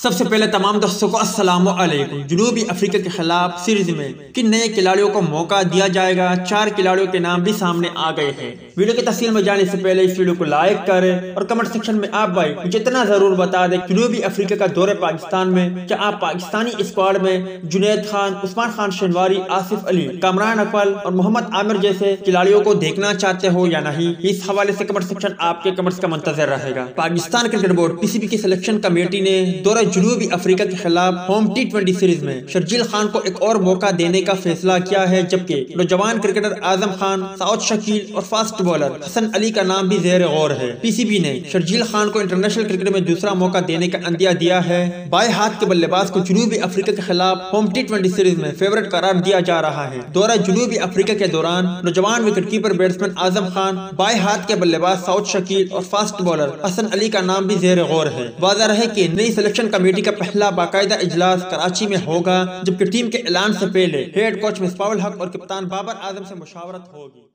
सबसे पहले तमाम दोस्तों को अस्सलाम वालेकुम। जनूबी अफ्रीका के खिलाफ सीरीज में किन नए खिलाड़ियों को मौका दिया जाएगा, 4 खिलाड़ियों के नाम भी सामने आ गए हैं। वीडियो की तफसील में जाने से पहले इस वीडियो को लाइक करें और कमेंट सेक्शन में आप भाई मुझे इतना जरूर बता दें, जनूबी अफ्रीका का दौरे पाकिस्तान में क्या आप पाकिस्तानी स्क्वाड में जुनैद खान, उस्मान खान शनवारी, आसिफ अली, कामरान अकमल और मोहम्मद आमिर जैसे खिलाड़ियों को देखना चाहते हो या नहीं। इस हवाले से कमेंट सेक्शन आपके कमेंट्स का मुंतजर रहेगा। पाकिस्तान क्रिकेट बोर्ड पीसीबी की सिलेक्शन कमेटी ने दौरे जनूबी अफ्रीका के खिलाफ होम T20 सीरीज में शर्जील खान को एक और मौका देने का फैसला किया है, जबकि नौजवान क्रिकेटर आजम खान, साउद शकील और फास्ट बॉलर हसन अली का नाम भी ज़ेर गौर है। पीसीबी ने शर्जील खान को इंटरनेशनल क्रिकेट में दूसरा मौका देने का अंदिया दिया है। बाएं हाथ के बल्लेबाज को जनूबी अफ्रीका के खिलाफ होम T20 सीरीज में फेवरेट करार दिया जा रहा है। दौरा जनूबी अफ्रीका के दौरान नौजवान विकेटकीपर बैट्समैन आजम खान, बाएं हाथ के बल्लेबाज साउद शकील और फास्ट बॉलर हसन अली का नाम भी ज़ेर गौर है। वाज़ेह रहे कि नई सिलेक्शन कमेटी का पहला बाकायदा इजलास कराची में होगा, जबकि टीम के ऐलान से पहले हेड कोच मिसबाह उल हक और कप्तान बाबर आजम से मुशावरत होगी।